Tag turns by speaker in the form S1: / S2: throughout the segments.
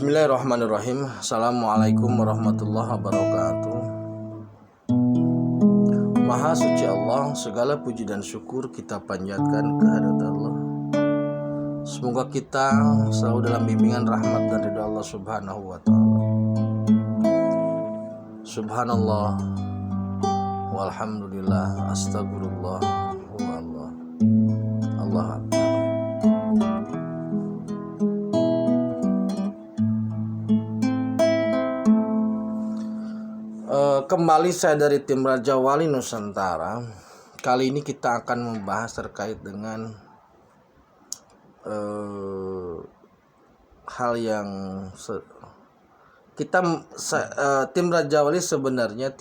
S1: Bismillahirrahmanirrahim. Assalamualaikum warahmatullahi wabarakatuh. Maha suci Allah, segala puji dan syukur kita panjatkan kehadirat Allah. Semoga kita selalu dalam bimbingan rahmat dan ridha Allah Subhanahu wa ta'ala. Subhanallah walhamdulillah astagfirullah wa Allah. Allah Akbar. Kembali saya dari tim Raja Wali Nusantara. Kali ini kita akan membahas terkait dengan hal yang tim Raja Wali sebenarnya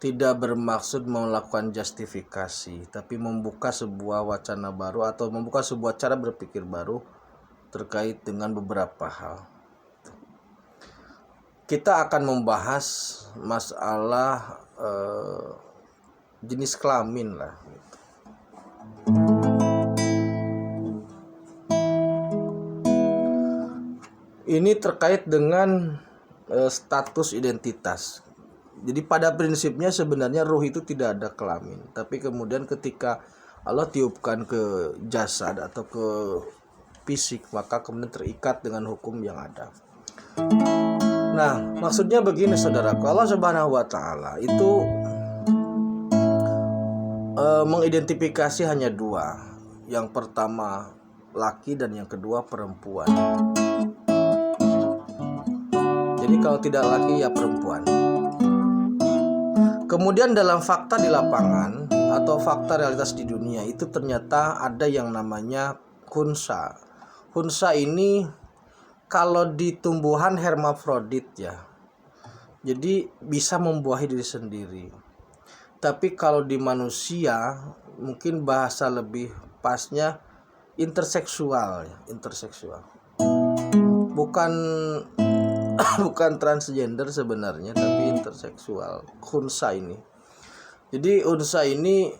S1: tidak bermaksud melakukan justifikasi, tapi membuka sebuah wacana baru atau membuka sebuah cara berpikir baru terkait dengan beberapa hal. Kita akan membahas masalah jenis kelamin lah gitu. Ini terkait dengan status identitas. Jadi pada prinsipnya sebenarnya ruh itu tidak ada kelamin, tapi kemudian ketika Allah tiupkan ke jasad atau ke fisik, maka kemudian terikat dengan hukum yang ada. Nah, maksudnya begini saudaraku, Allah Subhanahu wa ta'ala itu mengidentifikasi hanya dua. Yang pertama laki dan yang kedua perempuan. Jadi kalau tidak laki ya perempuan. Kemudian dalam fakta di lapangan atau fakta realitas di dunia itu ternyata ada yang namanya khunsa. Khunsa ini kalau di tumbuhan hermafrodit ya, jadi bisa membuahi diri sendiri. Tapi kalau di manusia mungkin bahasa lebih pasnya interseksual. Bukan transgender sebenarnya, tapi interseksual. Unsa ini. Jadi unsa ini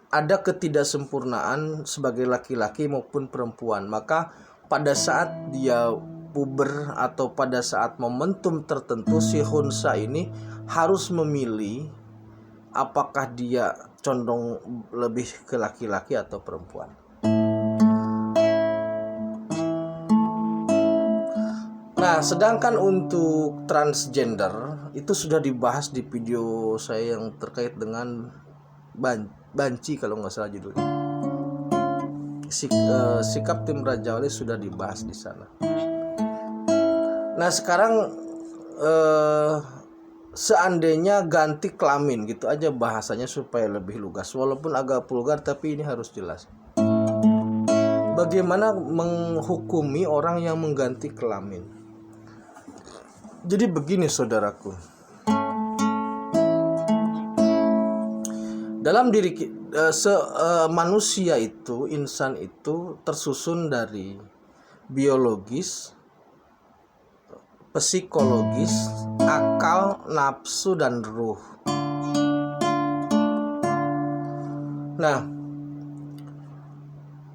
S1: ada ketidaksempurnaan sebagai laki-laki maupun perempuan. Maka pada saat dia puber atau pada saat momentum tertentu, si khunsa ini harus memilih apakah dia condong lebih ke laki-laki atau perempuan. Nah, sedangkan untuk transgender itu sudah dibahas di video saya yang terkait dengan banci kalau nggak salah judulnya. Sikap tim Raja Wali sudah dibahas di sana. Nah sekarang seandainya ganti kelamin gitu aja bahasanya supaya lebih lugas, walaupun agak vulgar tapi ini harus jelas. Bagaimana menghukumi orang yang mengganti kelamin? Jadi begini saudaraku, dalam diri manusia itu, insan itu tersusun dari biologis, psikologis, akal, nafsu, dan ruh. Nah,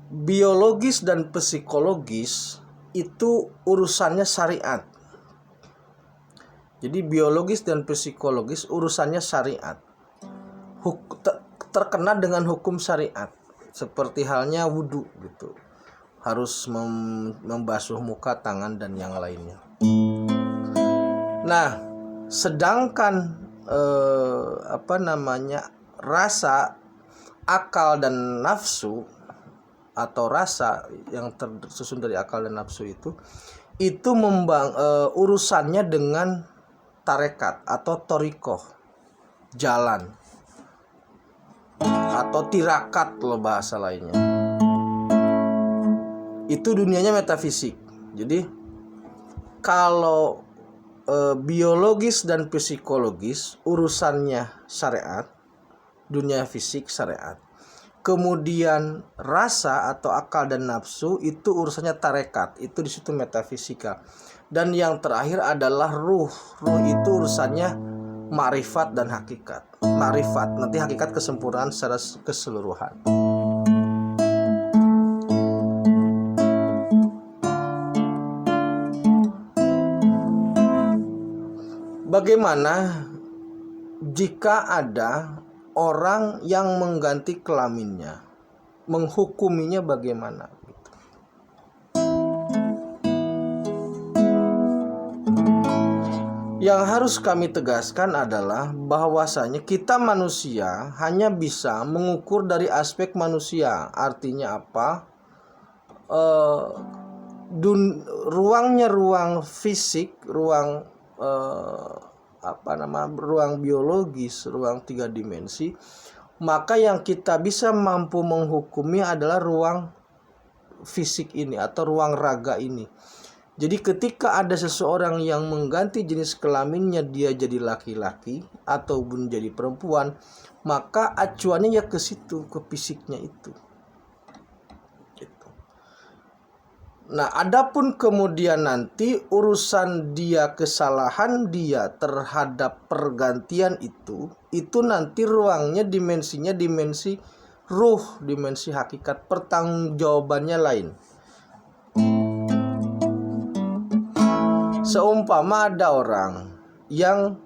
S1: biologis dan psikologis itu urusannya syariat. Jadi biologis dan psikologis urusannya syariat. Terkena dengan hukum syariat, seperti halnya wudhu gitu, harus membasuh muka, tangan, dan yang lainnya. Nah, sedangkan rasa, akal, dan nafsu atau rasa yang tersusun dari akal dan nafsu itu urusannya dengan tarekat atau torikoh, jalan atau tirakat loh bahasa lainnya. Itu dunianya metafisik. Jadi kalau biologis dan psikologis urusannya syariat, dunia fisik syariat. Kemudian rasa atau akal dan nafsu itu urusannya tarekat, itu di situ metafisika. Dan yang terakhir adalah ruh. Ruh itu urusannya ma'rifat dan hakikat. Ma'rifat, nanti hakikat kesempurnaan secara keseluruhan. Bagaimana jika ada orang yang mengganti kelaminnya? Menghukuminya bagaimana? Yang harus kami tegaskan adalah bahwasanya kita manusia hanya bisa mengukur dari aspek manusia. Artinya apa? Ruangnya ruang fisik, ruang ruang biologis, ruang 3 dimensi. Maka yang kita bisa mampu menghukumi adalah ruang fisik ini atau ruang raga ini. Jadi ketika ada seseorang yang mengganti jenis kelaminnya, dia jadi laki-laki ataupun jadi perempuan, maka acuannya ya ke situ, ke fisiknya itu. Gitu. Nah, adapun kemudian nanti urusan dia, kesalahan dia terhadap pergantian itu nanti ruangnya, dimensinya dimensi ruh, dimensi hakikat, pertanggungjawabannya lain. Seumpama ada orang yang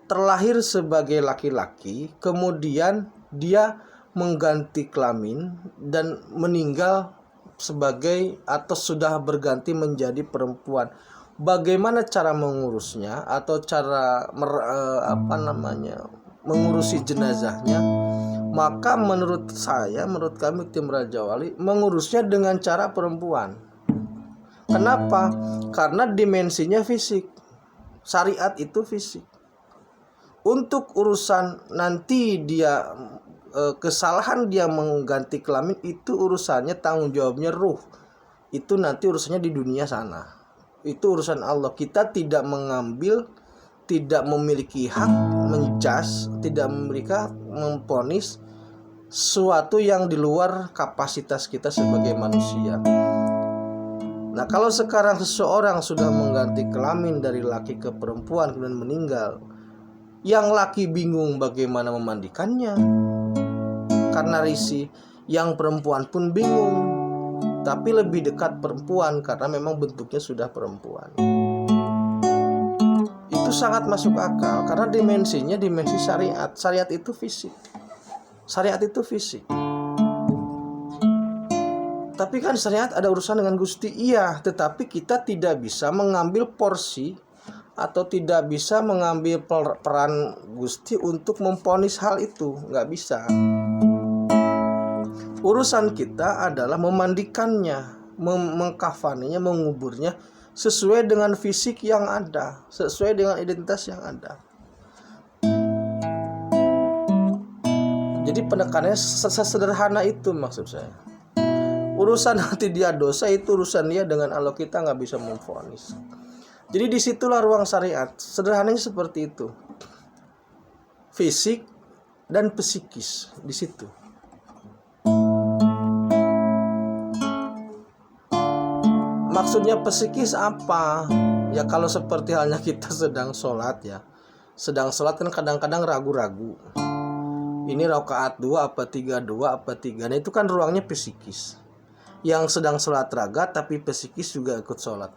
S1: terlahir sebagai laki-laki, kemudian dia mengganti kelamin dan meninggal sebagai atau sudah berganti menjadi perempuan. Bagaimana cara mengurusnya atau cara mengurusi jenazahnya? Maka menurut kami tim Raja Wali, mengurusnya dengan cara perempuan. Kenapa? Karena dimensinya fisik. Syariat itu fisik. Untuk urusan nanti dia kesalahan dia mengganti kelamin, itu urusannya, tanggung jawabnya ruh. Itu nanti urusannya di dunia sana. Itu urusan Allah. Kita tidak mengambil, tidak memiliki hak menjas, tidak memiliki memponis sesuatu yang di luar kapasitas kita sebagai manusia. Nah, kalau sekarang seseorang sudah mengganti kelamin dari laki ke perempuan kemudian meninggal, yang laki bingung bagaimana memandikannya karena risih, yang perempuan pun bingung, tapi lebih dekat perempuan karena memang bentuknya sudah perempuan. Itu sangat masuk akal karena dimensinya dimensi syariat. Syariat itu fisik. Syariat itu fisik. Tapi kan syariat ada urusan dengan Gusti, iya, tetapi kita tidak bisa mengambil porsi atau tidak bisa mengambil peran Gusti untuk memponis hal itu, nggak bisa. Urusan kita adalah memandikannya, mengkafaninya, menguburnya sesuai dengan fisik yang ada, sesuai dengan identitas yang ada. Jadi penekanannya sesederhana itu maksud saya. Urusan nanti dia dosa itu urusan dia dengan Allah, kita nggak bisa memvonis. Jadi disitulah ruang syariat. Sederhananya seperti itu. Fisik dan psikis di situ. Maksudnya psikis apa? Ya kalau seperti halnya kita sedang sholat ya. Sedang sholat kan kadang-kadang ragu-ragu. Ini rakaat 2 apa 3, 2 apa 3. Nah itu kan ruangnya psikis. Yang sedang sholat raga tapi psikis juga ikut sholat.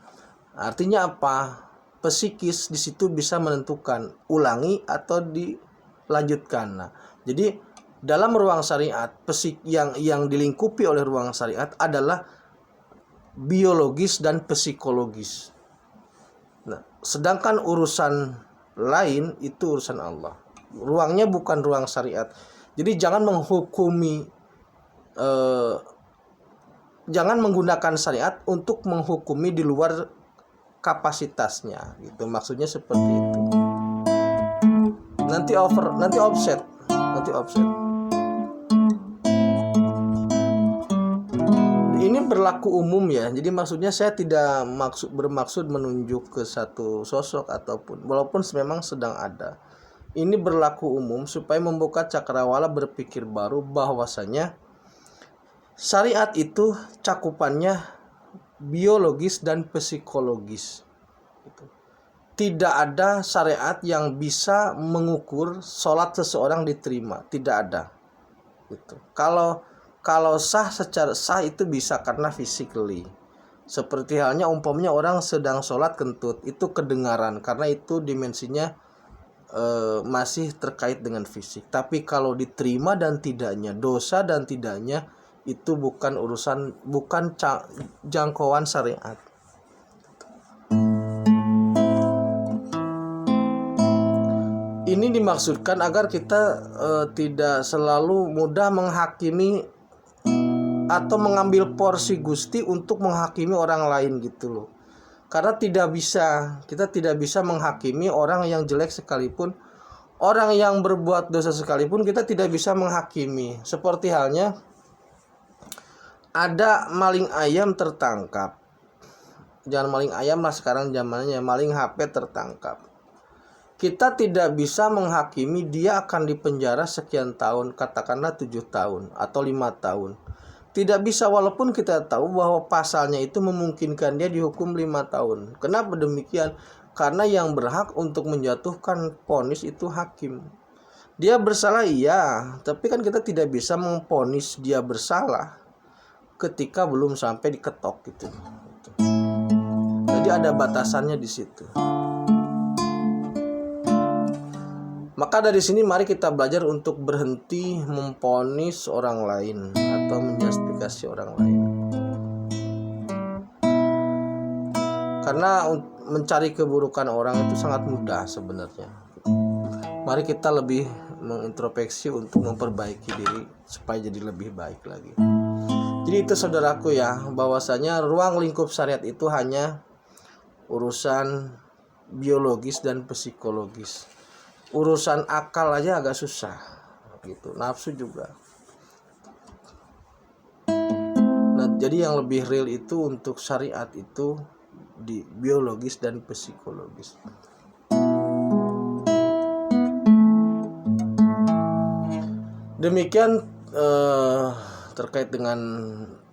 S1: Artinya apa? Psikis di situ bisa menentukan ulangi atau dilanjutkan. Nah, jadi dalam ruang syariat, yang dilingkupi oleh ruang syariat adalah biologis dan psikologis. Nah, sedangkan urusan lain itu urusan Allah. Ruangnya bukan ruang syariat. Jadi jangan menghukumi jangan menggunakan syariat untuk menghukumi di luar kapasitasnya, gitu. Maksudnya seperti itu. Nanti offset. Ini berlaku umum ya. Jadi maksudnya saya tidak bermaksud menunjuk ke satu sosok ataupun, walaupun memang sedang ada. Ini berlaku umum supaya membuka cakrawala berpikir baru bahwasanya syariat itu cakupannya biologis dan psikologis. Tidak ada syariat yang bisa mengukur sholat seseorang diterima. Tidak ada. Kalau sah secara sah itu bisa karena physically. Seperti halnya umpamanya orang sedang sholat kentut, itu kedengaran karena itu dimensinya masih terkait dengan fisik. Tapi kalau diterima dan tidaknya, dosa dan tidaknya, itu bukan jangkauan syariat. Ini dimaksudkan agar kita tidak selalu mudah menghakimi atau mengambil porsi Gusti untuk menghakimi orang lain gitu loh. Karena kita tidak bisa menghakimi orang yang jelek sekalipun, orang yang berbuat dosa sekalipun kita tidak bisa menghakimi. Seperti halnya ada maling ayam tertangkap. Jangan maling ayam lah sekarang zamannya, maling HP tertangkap. Kita tidak bisa menghakimi dia akan dipenjara sekian tahun, katakanlah 7 tahun atau 5 tahun. Tidak bisa, walaupun kita tahu bahwa pasalnya itu memungkinkan dia dihukum 5 tahun. Kenapa demikian? Karena yang berhak untuk menjatuhkan vonis itu hakim. Dia bersalah iya, tapi kan kita tidak bisa memvonis dia bersalah ketika belum sampai diketok gitu. Jadi ada batasannya di situ. Maka dari sini mari kita belajar untuk berhenti memvonis orang lain atau menjustifikasi orang lain. Karena mencari keburukan orang itu sangat mudah sebenarnya. Mari kita lebih mengintrospeksi untuk memperbaiki diri supaya jadi lebih baik lagi. Jadi itu saudaraku ya, bahwasanya ruang lingkup syariat itu hanya urusan biologis dan psikologis. Urusan akal aja agak susah gitu, nafsu juga. Nah, jadi yang lebih real itu untuk syariat itu di biologis dan psikologis. Demikian terkait dengan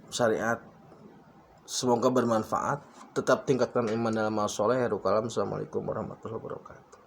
S1: syariat. Semoga bermanfaat. Tetap tingkatkan iman dalam amal soleh. Assalamualaikum warahmatullahi wabarakatuh.